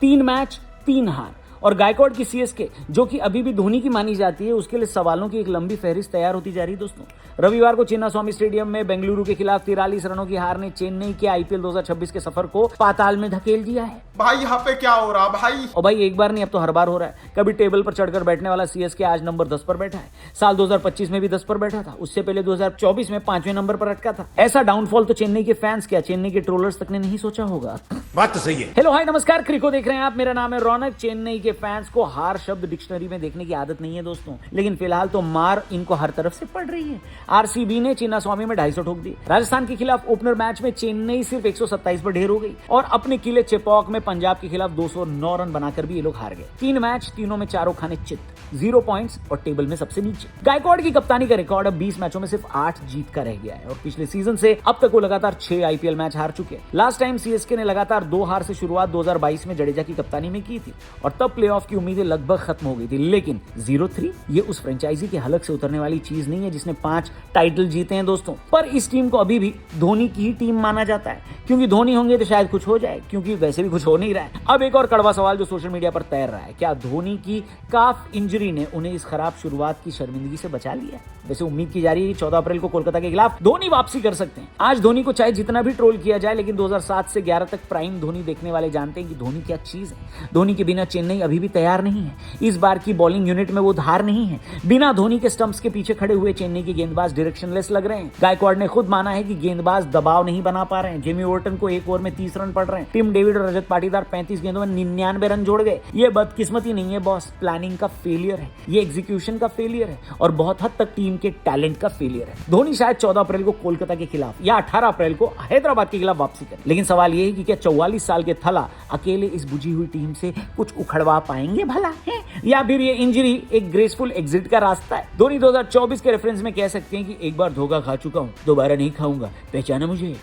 3 match 3 हार। और गायकवाड़ की सीएसके जो कि अभी भी धोनी की मानी जाती है, उसके लिए सवालों की एक लंबी फहरिस्त तैयार होती जा रही है दोस्तों। रविवार को चिन्नास्वामी स्टेडियम में बेंगलुरु के खिलाफ 43 रनों की हार ने चेन्नई के आईपीएल 2026 के सफर को पाताल में धकेल दिया है। भाई यहाँ पे क्या हो रहा भाई? और भाई एक बार नहीं, अब तो हर बार हो रहा है। कभी टेबल पर चढ़कर बैठने वाला सीएसके आज नंबर 10 पर बैठा है। साल 2025 में भी 10 पर बैठा था, उससे पहले 2024 में 5वें नंबर पर अटका था। ऐसा डाउनफॉल तो चेन्नई के फैंस क्या, चेन्नई के ट्रोलर्स तक ने नहीं सोचा होगा। बात तो सही है। हेलो हाय नमस्कार, क्रिको देख रहे हैं आप, मेरा नाम है रौनक। चेन्नई के फैंस को हार शब्द डिक्शनरी में देखने की आदत नहीं है दोस्तों, लेकिन फिलहाल तो मार इनको हर तरफ से पड़ रही है। आरसीबी ने चिन्नास्वामी में 250 ठोक दी। राजस्थान के खिलाफ ओपनर मैच में चेन्नई सिर्फ 127 पर ढेर हो गई और अपने किले चेपॉक में पंजाब के खिलाफ 209 रन बनाकर भी ये लोग हार गए। 3 मैच, तीनों में चारों खाने चित, 0 पॉइंट्स और टेबल में सबसे नीचे। गायकवाड़ की कप्तानी का रिकॉर्ड अब 20 मैचों में सिर्फ 8 जीत का रह गया है और पिछले सीजन से अब तक वो लगातार 6 आईपीएल मैच हार चुके हैं। लास्ट टाइम सीएसके ने लगातार 2 हार से शुरुआत 2022 में जडेजा की कप्तानी में की थी और तब प्लेऑफ की उम्मीदें लगभग खत्म हो गई थी। लेकिन 0-3 ये उस फ्रेंचाइजी के हलक से उतरने वाली चीज नहीं है जिसने 5 टाइटल जीते हैं दोस्तों। पर इस टीम को अभी भी धोनी की ही टीम माना जाता है, क्योंकि धोनी होंगे तो शायद कुछ हो जाए, क्योंकि वैसे भी कुछ हो नहीं रहा है। अब एक और कड़वा सवाल जो सोशल मीडिया पर तैर रहा है, क्या धोनी की काफ इंजरी ने उन्हें इस खराब शुरुआत की शर्मिंदगी से बचा लिया? वैसे उम्मीद की जा रही है 14 अप्रैल को कोलकाता के खिलाफ धोनी वापसी कर सकते हैं। आज धोनी को चाहे जितना भी ट्रोल किया जाए, लेकिन 2007 से 11 तक प्राइम धोनी देखने वाले जानते हैं कि धोनी क्या चीज है। धोनी के बिना चेन्नई अभी भी तैयार नहीं है। इस बार की बॉलिंग यूनिट में वो धार नहीं है। बिना धोनी के स्टंप्स के पीछे खड़े हुए चेन्नई के गेंदबाज डायरेक्शनलेस लग रहे हैं। गायकवाड़ ने खुद माना है कि गेंदबाज दबाव नहीं बना पा रहे हैं। जेमी ओवर्टन को एक ओवर में 30 रन पड़ रहे हैं। टिम डेविड और रजत पाटीदार 35 गेंदों में 99 रन जोड़ गए। ये बदकिस्मती नहीं है बॉस, प्लानिंग का फेलियर है, ये एग्जीक्यूशन का फेलियर है और बहुत हद तक टीम के टैलेंट का फेलियर है। धोनी शायद 14 अप्रैल को कोलकाता के खिलाफ या 18 अप्रैल को हैदराबाद के खिलाफ वापसी करे, लेकिन सवाल यह है कि क्या 44 साल के थला अकेले इस बुझी हुई टीम से कुछ उखड़वा पाएंगे भला है, या फिर ये इंजरी एक ग्रेसफुल एग्जिट का रास्ता है? धोनी 2024 के रेफरेंस में कह सकते हैं कि एक बार धोखा खा चुका हूं, दोबारा नहीं खाऊंगा, पहचाना मुझे?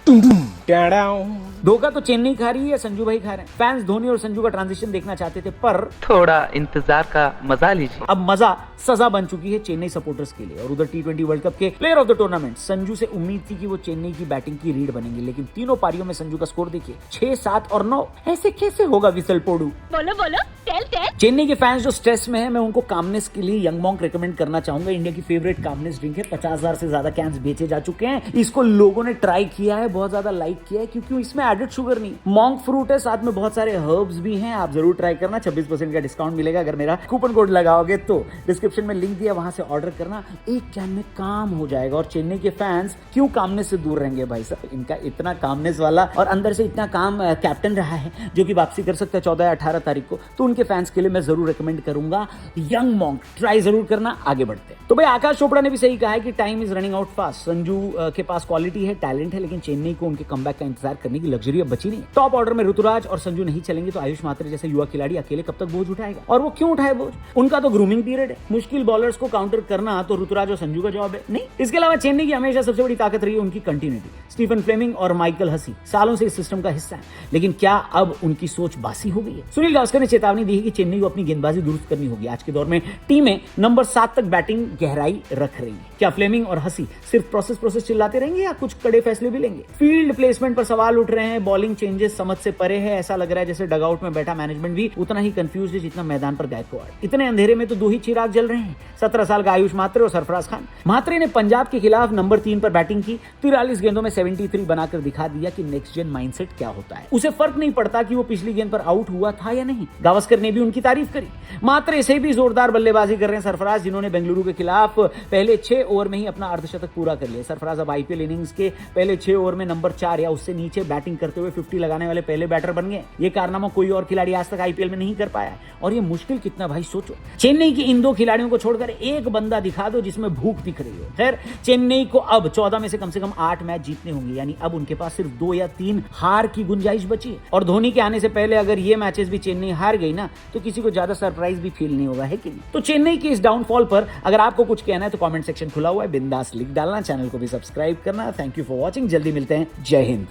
धोखा तो चेन्नई खा रही है, संजू भाई खा रहे हैं। फैंस धोनी और संजू का ट्रांजिशन देखना चाहते थे, पर थोड़ा इंतजार का मजा लीजिए। अब मजा सजा बन चुकी है चेन्नई सपोर्टर्स के लिए। और उधर T20 वर्ल्ड कप के player of the tournament Sanju से उम्मीद थी कि वो चेन्नई की बैटिंग की रीढ़ बनेंगे, लेकिन तीनों पारियों में संजू का स्कोर देखिए 6, 7 और 9। ऐसे कैसे होगा विसल पोडू? बोलो बोलो, टेल। चेन्नई के फैंस जो स्ट्रेस में है, मैं उनको कामनेस के लिए यंग मॉन्क रेकमेंड करना चाहूंगा। इंडिया की फेवरेट कामनेस ड्रिंक है। 50,000 से ज्यादा कैंस बेचे जा चुके हैं। इसको लोगों ने ट्राई किया है, बहुत ज्यादा लाइक किया है, क्योंकि इसमें एडेड शुगर नहीं, मॉन्क फ्रूट है, साथ में बहुत सारे हर्ब्स भी हैं। आप जरूर ट्राई करना, 26% का डिस्काउंट मिलेगा अगर मेरा कूपन कोड लगाओगे तो। डिस्क्रिप्शन में लिंक दिया, वहां से ऑर्डर करना, एक कैन में काम हो जाएगा। और चेन्नई के फैंस क्यों कामनेस से दूर रहेंगे भाई साहब? इनका इतना कामनेस वाला और अंदर से इतना काम कैप्टन रहा है जो कि वापसी कर सकता है 14 या 18 तारीख को, तो उनके फैंस के लिए मैं जरूर रेकमेंड करूंगा यंग मॉन्क। ट्राई जरूर करना। आगे बढ़ते हैं तो भाई आकाश चोपड़ा ने भी सही कहा है कि time is running out fast. Sanju के पास क्वालिटी है, टैलेंट है, लेकिन चेन्नई को उनके कमबैक का इंतजार करने की लग्जरी अब बची नहीं। टॉप ऑर्डर में ऋतुराज और संजू नहीं चलेंगे तो आयुष मात्रे जैसे युवा खिलाड़ी अकेले कब तक बोझ उठाएगा? और वो क्यों उठाए बोझ? उनका तो ग्रूमिंग पीरियड है। मुश्किल बॉलर्स को काउंटर करना तो ऋतुराज और संजू का जॉब है। नहीं, इसके अलावा चेन्नई की हमेशा सबसे बड़ी ताकत रही है उनकी कंटिन्यूटी। स्टीफन फ्लेमिंग और माइकल हसी सालों से इस सिस्टम का हिस्सा है, लेकिन क्या अब उनकी सोच बासी हो गई है? सुनील गावस्कर ने चेतावनी दी है कि चेन्नई को अपनी गेंदबाजी दुरुस्त करनी होगी। आज के दौर में टीमें नंबर 7 तक बैटिंग गहराई रख रही है। क्या फ्लेमिंग और हसी सिर्फ प्रोसेस चिल्लाते रहेंगे या कुछ कड़े फैसले भी लेंगे? फील्ड प्लेसमेंट पर सवाल उठ रहे हैं। बॉलिंग चेंजेस समझ से परे है। ऐसा लग रहा है जैसे डगआउट में बैठा मैनेजमेंट भी उतना ही कंफ्यूज है जितना मैदान पर गायकवाड़। इतने अंधेरे में तो 2 ही चिराग जल रहे हैं, 17 साल का आयुष मात्रे और सरफराज खान। मात्रे ने पंजाब के खिलाफ नंबर 3 पर बैटिंग की, 43 गेंदों में 73 बनाकर दिखा दिया कि नेक्स्ट जेन माइंडसेट क्या होता है। उसे फर्क नहीं पड़ता कि वो पिछली गेंद पर आउट हुआ था या नहीं। गावस्कर ने भी उनकी तारीफ करी। मात्रे से भी जोरदार बल्लेबाजी कर रहे हैं सरफराज, जिन्होंने बेंगलुरु के खिलाफ पहले 6 ओवर में ही अपना अर्धशतक पूरा कर लिया। सरफराज अब आईपीएल इनिंग्स के पहले 6 ओवर में नंबर 4 या उससे नीचे बैटिंग करते हुए 50 लगाने वाले पहले बैटर बन गए। ये कारनामा कोई और खिलाड़ी आज तक आईपीएल में नहीं कर पाया है। और ये मुश्किल कितना भाई सोचो। चेन्नई की इन 2 खिलाड़ियों को छोड़कर एक बंदा दिखा दो जिसमें भूख दिख रही हो। खैर, चेन्नई को अब 14 में से कम 8 मैच जीतने होंगे, यानी अब उनके पास सिर्फ 2 या 3 हार की गुंजाइश बची है। और धोनी के आने से पहले अगर ये मैचेस भी चेन्नई हार गई ना, तो किसी को ज्यादा सरप्राइज भी फील नहीं होगा, है कि नहीं? तो चेन्नई की इस डाउनफॉल पर अगर आपको कुछ कहना है तो कमेंट सेक्शन खुला हुआ है, बिंदास लिख डालना, चैनल को भी सब्सक्राइब करना। थैंक यू फॉर वॉचिंग, जल्दी मिलते हैं। जय हिंद।